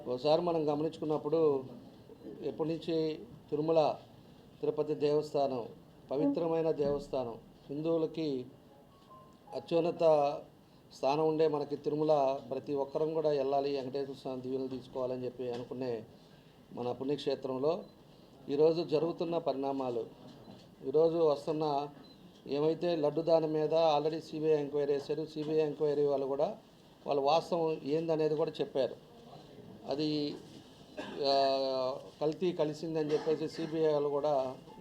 ఒకసారి మనం గమనించుకున్నప్పుడు ఎప్పటి నుంచి తిరుమల తిరుపతి దేవస్థానం పవిత్రమైన దేవస్థానం, హిందువులకి అత్యున్నత స్థానం ఉండే మనకి తిరుమల ప్రతి ఒక్కరం కూడా వెళ్ళాలి, వెంకటేశ్వర స్వామి దీవెనలు తీసుకోవాలని చెప్పి అనుకునే మన పుణ్యక్షేత్రంలో ఈరోజు జరుగుతున్న పరిణామాలు, ఈరోజు వస్తున్న ఏమైతే లడ్డు దాని మీద ఆల్రెడీ సిబిఐ ఎంక్వైరీ చేశారు. సిబిఐ ఎంక్వైరీ వాళ్ళు కూడా వాళ్ళ వాస్తవం ఏందనేది కూడా చెప్పారు. అది కల్తీ కలిసిందని చెప్పేసి సిబిఐ వాళ్ళు కూడా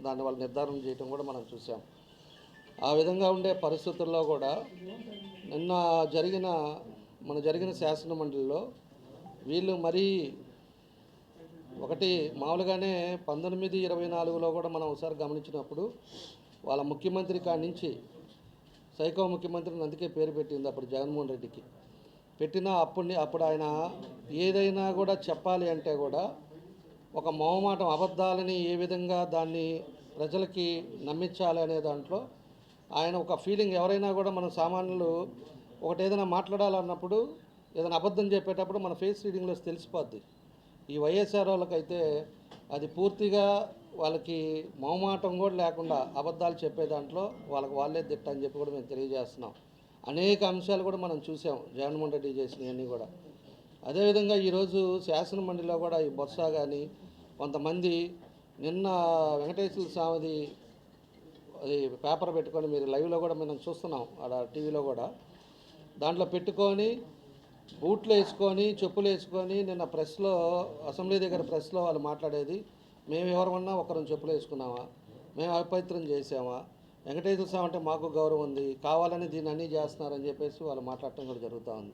దాన్ని వాళ్ళు నిర్ధారణ చేయడం కూడా మనం చూసాం. ఆ విధంగా ఉండే పరిస్థితుల్లో కూడా నిన్న జరిగిన శాసన మండలిలో వీళ్ళు మరీ ఒకటి మామూలుగానే 1924లో కూడా మనం ఒకసారి గమనించినప్పుడు వాళ్ళ ముఖ్యమంత్రి కాడి నుంచి సైకో ముఖ్యమంత్రిని అందుకే పేరు పెట్టింది అప్పుడు జగన్మోహన్ రెడ్డికి పెట్టిన అప్పుడు ఆయన ఏదైనా కూడా చెప్పాలి అంటే కూడా ఒక మొహమాటం, అబద్ధాలని ఏ విధంగా దాన్ని ప్రజలకి నమ్మించాలి అనే దాంట్లో ఆయన ఒక ఫీలింగ్. ఎవరైనా కూడా మన సామాన్యులు ఒకటి ఏదైనా మాట్లాడాలన్నప్పుడు ఏదైనా అబద్ధం చెప్పేటప్పుడు మన ఫేస్ రీడింగ్లో తెలిసిపోద్ది. ఈ వైఎస్ఆర్ వాళ్ళకైతే అది పూర్తిగా వాళ్ళకి మొహమాటం కూడా లేకుండా అబద్ధాలు చెప్పే దాంట్లో వాళ్ళే దిట్ట అని చెప్పి కూడా మేము తెలియజేస్తున్నాం. అనేక అంశాలు కూడా మనం చూసాం జగన్మోహన్ రెడ్డి చేసినవన్నీ కూడా. అదేవిధంగా ఈరోజు శాసన మండలిలో కూడా ఈ బొత్స కానీ కొంతమంది నిన్న వెంకటేశ్వర స్వామిది అది పేపర్ పెట్టుకొని మీరు లైవ్లో కూడా మనం చూస్తున్నాం, ఆడ టీవీలో కూడా దాంట్లో పెట్టుకొని బూట్లు వేసుకొని చెప్పులు వేసుకొని నిన్న ప్రెస్లో అసెంబ్లీ దగ్గర ప్రెస్లో వాళ్ళు మాట్లాడేది, మేము ఎవరమన్నా ఒకరిని చెప్పులు వేసుకున్నామా, మేము అపవిత్రం చేసామా, వెంకటేశ్వర స్వామి అంటే మాకు గౌరవం ఉంది, కావాలని దీన్ని అన్నీ చేస్తున్నారని చెప్పేసి వాళ్ళు మాట్లాడటం కూడా జరుగుతూ ఉంది.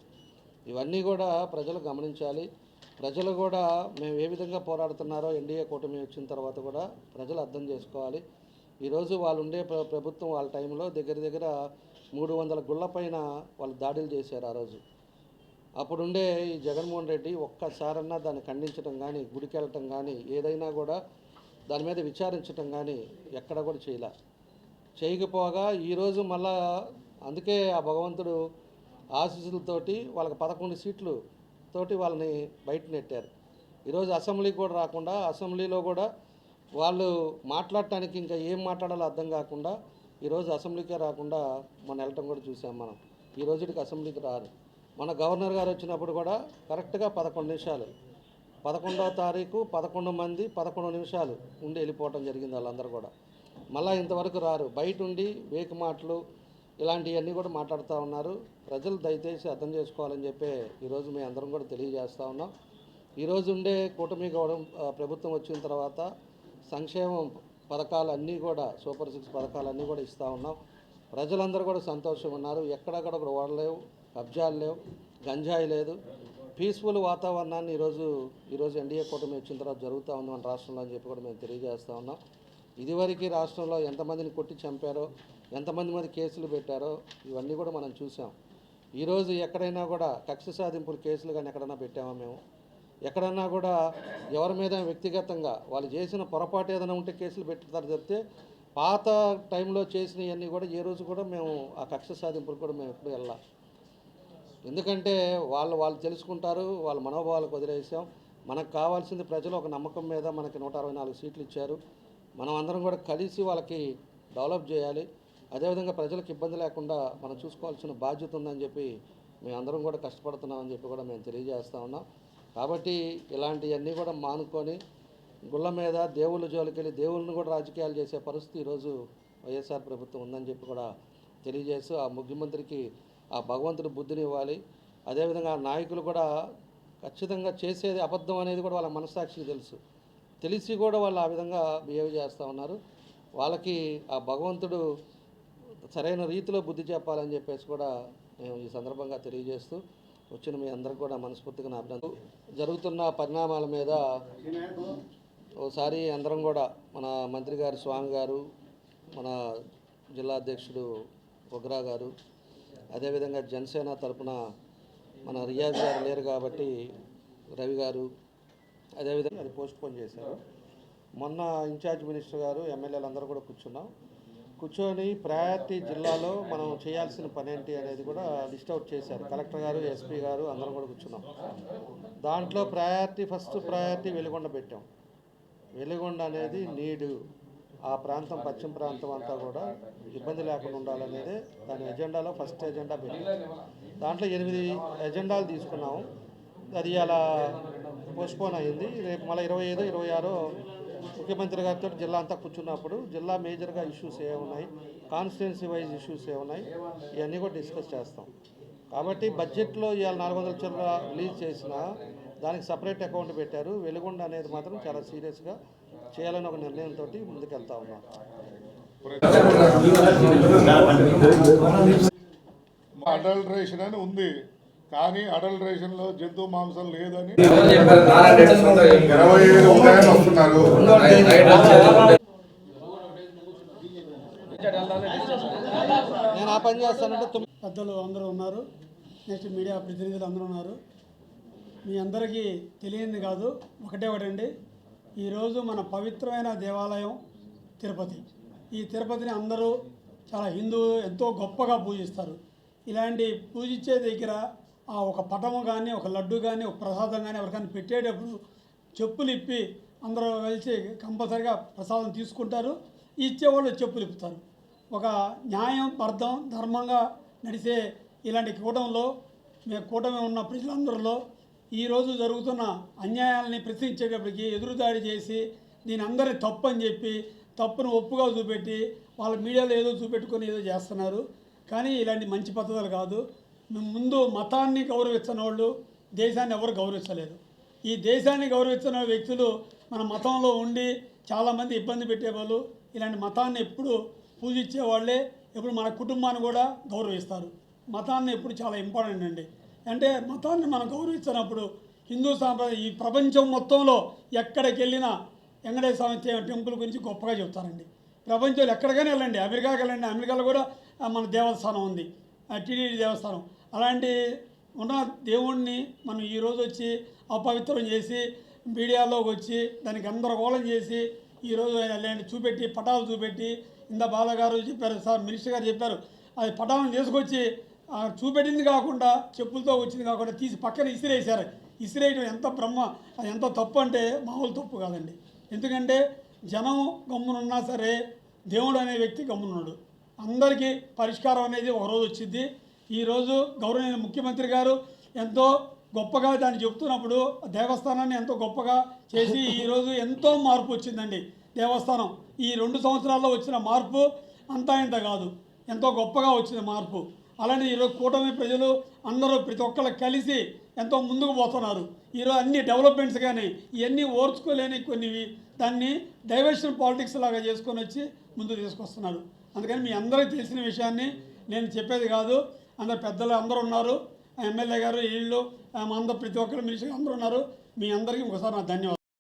ఇవన్నీ కూడా ప్రజలు గమనించాలి. ప్రజలు కూడా మేము ఏ విధంగా పోరాడుతున్నారో ఎన్డీఏ కూటమి వచ్చిన తర్వాత కూడా ప్రజలు అర్థం చేసుకోవాలి. ఈరోజు వాళ్ళు ఉండే ప్రభుత్వం వాళ్ళ టైంలో దగ్గర 300 గుళ్ళ పైన వాళ్ళు దాడులు చేశారు ఆ రోజు. అప్పుడుండే ఈ జగన్మోహన్ రెడ్డి ఒక్కసారన్నా దాన్ని ఖండించడం కానీ, గుడికి వెళ్ళటం కానీ, ఏదైనా కూడా దాని మీద విచారించటం కానీ ఎక్కడ కూడా చేయకపోగా ఈరోజు మళ్ళా అందుకే ఆ భగవంతుడు ఆశీస్సులతోటి వాళ్ళకి 11 సీట్లు తోటి వాళ్ళని బయట నెట్టారు. ఈరోజు అసెంబ్లీకి కూడా రాకుండా, అసెంబ్లీలో కూడా వాళ్ళు మాట్లాడటానికి ఇంకా ఏం మాట్లాడాలో అర్థం కాకుండా ఈరోజు అసెంబ్లీకే రాకుండా మనం వెళ్ళటం కూడా చూసాం. మనం ఈ రోజుకి అసెంబ్లీకి రారు. మన గవర్నర్ గారు వచ్చినప్పుడు కూడా కరెక్ట్గా 11 నిమిషాలు, 11వ తారీఖు 11 మంది 11 నిమిషాలు ఉండి వెళ్ళిపోవటం జరిగింది. వాళ్ళందరూ కూడా మళ్ళీ ఇంతవరకు రారు. బయట ఉండి వేక మాటలు ఇలాంటివన్నీ కూడా మాట్లాడుతూ ఉన్నారు. ప్రజలు దయచేసి అర్థం చేసుకోవాలని చెప్పి ఈరోజు మేము అందరం కూడా తెలియజేస్తూ ఉన్నాం. ఈరోజు ఉండే కూటమి ప్రభుత్వం వచ్చిన తర్వాత సంక్షేమం పథకాలన్నీ కూడా సూపర్ 6 పథకాలన్నీ కూడా ఇస్తూ ఉన్నాం. ప్రజలందరూ కూడా సంతోషంగా ఉన్నారు. ఎక్కడక్కడ కూడా ఓడలేవు, కబ్జాలు లేవు, గంజాయి లేదు, పీస్ఫుల్ వాతావరణాన్ని ఈరోజు ఎన్డీఏ కూటమి వచ్చిన తర్వాత జరుగుతూ ఉంది మన రాష్ట్రంలో అని చెప్పి కూడా మేము తెలియజేస్తూ ఉన్నాం. ఇదివరకు రాష్ట్రంలో ఎంతమందిని కొట్టి చంపారో, ఎంతమంది మీద కేసులు పెట్టారో ఇవన్నీ కూడా మనం చూసాం. ఈరోజు ఎక్కడైనా కూడా కక్ష సాధింపుల కేసులు కానీ ఎక్కడైనా పెట్టామా మేము? ఎక్కడన్నా కూడా ఎవరి మీద వ్యక్తిగతంగా వాళ్ళు చేసిన పొరపాటు ఏదైనా ఉంటే కేసులు పెట్టుతారు చెప్తే, పాత టైంలో చేసినవన్నీ కూడా ఏ రోజు కూడా మేము ఆ కక్ష సాధింపులు కూడా మేము ఎప్పుడు వెళ్ళాం. ఎందుకంటే వాళ్ళు తెలుసుకుంటారు, వాళ్ళ మనోభావాలకు వదిలేసాం. మనకు కావాల్సింది ప్రజలు ఒక నమ్మకం మీద మనకి 164 సీట్లు ఇచ్చారు. మనం అందరం కూడా కలిసి వాళ్ళకి డెవలప్ చేయాలి. అదేవిధంగా ప్రజలకు ఇబ్బంది లేకుండా మనం చూసుకోవాల్సిన బాధ్యత ఉందని చెప్పి మేము అందరం కూడా కష్టపడుతున్నామని చెప్పి కూడా మేము తెలియజేస్తూ ఉన్నాం. కాబట్టి ఇలాంటివన్నీ కూడా మానుకొని గుళ్ళ మీద దేవుళ్ళ జోలికి వెళ్ళి దేవుళ్ళని కూడా రాజకీయాలు చేసే పరిస్థితి ఈరోజు వైఎస్ఆర్ ప్రభుత్వం ఉందని చెప్పి కూడా తెలియజేస్తూ ఆ ముఖ్యమంత్రికి ఆ భగవంతుడు బుద్ధిని ఇవ్వాలి. అదేవిధంగా ఆ నాయకులు కూడా ఖచ్చితంగా చేసేది అబద్ధం అనేది కూడా వాళ్ళ మనస్సాక్షికి తెలిసి కూడా వాళ్ళు ఆ విధంగా బిహేవ్ చేస్తూ ఉన్నారు. వాళ్ళకి ఆ భగవంతుడు సరైన రీతిలో బుద్ధి చెప్పాలని చెప్పేసి కూడా మేము ఈ సందర్భంగా తెలియజేస్తూ వచ్చిన మీ అందరికి కూడా మనస్ఫూర్తిగా నా అభినందనలు. జరుగుతున్న పరిణామాల మీద ఓసారి అందరం కూడా మన మంత్రి గారు స్వామి గారు, మన జిల్లా అధ్యక్షుడు బొగ్రా గారు, అదేవిధంగా జనసేన తరపున మన రియాజ్ గారు లేరు కాబట్టి రవి గారు, అదేవిధంగా అది పోస్ట్ పోన్ చేశారు. మొన్న ఇన్ఛార్జ్ మినిస్టర్ గారు, ఎమ్మెల్యేలు అందరూ కూడా కూర్చొని ప్రయారిటీ జిల్లాలో మనం చేయాల్సిన పని ఏంటి అనేది కూడా లిస్ట్ అవుట్ చేశారు. కలెక్టర్ గారు, ఎస్పీ గారు అందరం కూడా కూర్చున్నాం. దాంట్లో ఫస్ట్ ప్రయారిటీ వెలుగొండ పెట్టాం. వెలుగొండ అనేది నీడు, ఆ ప్రాంతం పశ్చిమ ప్రాంతం అంతా కూడా ఇబ్బంది లేకుండా ఉండాలనేదే దాని ఎజెండాలో ఫస్ట్ ఎజెండా పెట్టాం. దాంట్లో 8 ఎజెండాలు తీసుకున్నాము. అది అలా పోస్ట్పోన్ అయింది. రేపు మళ్ళీ 25, 26 ముఖ్యమంత్రి గారితో జిల్లా అంతా కూర్చున్నప్పుడు జిల్లా మేజర్గా ఇష్యూస్ ఏమున్నాయి, కాన్స్టిట్యున్సీ వైజ్ ఇష్యూస్ ఏమున్నాయి, ఇవన్నీ కూడా డిస్కస్ చేస్తాం. కాబట్టి బడ్జెట్లో ఇవాళ 400 చిల్లర రిలీజ్ చేసినా దానికి సపరేట్ అకౌంట్ పెట్టారు. వెలుగొండ అనేది మాత్రం చాలా సీరియస్గా చేయాలని ఒక నిర్ణయంతో ముందుకెళ్తా ఉన్నాం. అడల్ట్రేషన్ అని ఉంది, కానీ అడల్ట్రేషన్ లో జంతు మాంసం లేదని 27 ఉన్నాయని వస్తున్నారు. నేను ఆ పని చేస్తానంటే పెద్దలు అందరూ ఉన్నారు, నెక్స్ట్ మీడియా ప్రతినిధులు అందరూ ఉన్నారు. మీ అందరికీ తెలియంది కాదు, ఒకటండి, ఈరోజు మన పవిత్రమైన దేవాలయం తిరుపతి. ఈ తిరుపతిని అందరూ చాలా హిందువులు ఎంతో గొప్పగా పూజిస్తారు. ఇలాంటి పూజించే దగ్గర ఆ ఒక పటము కానీ, ఒక లడ్డు కానీ, ఒక ప్రసాదం కానీ ఎవరికైనా పెట్టేటప్పుడు చెప్పులు ఇప్పి అందరూ కలిసి కంపల్సరిగా ప్రసాదం తీసుకుంటారు. ఇచ్చేవాళ్ళు చెప్పులు ఇప్పుతారు. ఒక న్యాయం, అర్థం, ధర్మంగా నడిచే ఇలాంటి కూటమి ఉన్న ప్రజలందరిలో ఈరోజు జరుగుతున్న అన్యాయాలని ప్రశ్నించేటప్పటికి ఎదురుదాడి చేసి దీని అందరి తప్పు అని చెప్పి తప్పును ఒప్పుగా చూపెట్టి వాళ్ళ మీడియాలో ఏదో చూపెట్టుకొని ఏదో చేస్తున్నారు. కానీ ఇలాంటి మంచి పద్ధతులు కాదు. ముందు మతాన్ని గౌరవించిన వాళ్ళు దేశాన్ని ఎవరు గౌరవించలేదు. ఈ దేశాన్ని గౌరవించిన వ్యక్తులు మన మతంలో ఉండి చాలామంది ఇబ్బంది పెట్టేవాళ్ళు. ఇలాంటి మతాన్ని ఎప్పుడు పూజించే వాళ్ళే ఎప్పుడు మన కుటుంబాన్ని కూడా గౌరవిస్తారు. మతాన్ని ఎప్పుడు చాలా ఇంపార్టెంట్ అండి. అంటే మతాన్ని మనం గౌరవించినప్పుడు హిందూ సాంప్రదాయం ఈ ప్రపంచం మొత్తంలో ఎక్కడికి వెళ్ళినా వెంకటేశ్వర స్వామి టెంపుల్ గురించి గొప్పగా చెప్తారండి. ప్రపంచంలో ఎక్కడికైనా వెళ్ళండి, అమెరికాకి వెళ్ళండి, అమెరికాలో కూడా మన దేవస్థానం ఉంది, టీటీడీ దేవస్థానం. అలాంటి ఉన్న దేవుణ్ణి మనం ఈరోజు వచ్చి అపవిత్రం చేసి మీడియాలోకి వచ్చి దానికి గందరగోళం చేసి ఈరోజు అలాంటి చూపెట్టి పటాలు చూపెట్టి ఇందా బాలగారు చెప్పారు, సార్ మినిస్టర్ గారు చెప్పారు, అది పటాలను తీసుకొచ్చి చూపెట్టింది కాకుండా చెప్పులతో వచ్చింది కాకుండా తీసి పక్కన ఇసిరేసారు. ఇసిరేయడం అది ఎంత తప్పు అంటే మామూలు తప్పు కాదండి. ఎందుకంటే జనం గమ్మునున్నా సరే దేవుడు అనే వ్యక్తి గమ్మునున్నాడు. అందరికీ పరిష్కారం అనేది ఒకరోజు వచ్చింది. ఈరోజు గౌరవనీయ ముఖ్యమంత్రి గారు ఎంతో గొప్పగా దాన్ని చెప్తున్నప్పుడు దేవస్థానాన్ని ఎంతో గొప్పగా చేసి ఈరోజు ఎంతో మార్పు వచ్చిందండి. దేవస్థానం ఈ 2 సంవత్సరాల్లో వచ్చిన మార్పు అంతా ఇంత కాదు, ఎంతో గొప్పగా వచ్చిన మార్పు. అలానే ఈరోజు కూటమి ప్రజలు అందరూ ప్రతి ఒక్కరు కలిసి ఎంతో ముందుకు పోతున్నారు. ఈరోజు అన్ని డెవలప్మెంట్స్ కానీ ఇవన్నీ ఓర్చుకోలేని కొన్ని దాన్ని డైవర్షన్ పాలిటిక్స్ లాగా చేసుకొని వచ్చి ముందుకు తీసుకొస్తున్నారు. అందుకని మీ అందరికీ తెలిసిన విషయాన్ని నేను చెప్పేది కాదు. అందరు పెద్దలు అందరూ ఉన్నారు, ఎమ్మెల్యే గారు, వీళ్ళు అందరూ ప్రతి ఒక్కరు మినిస్టర్ అందరూ ఉన్నారు. మీ అందరికీ ఒకసారి నా ధన్యవాదాలు.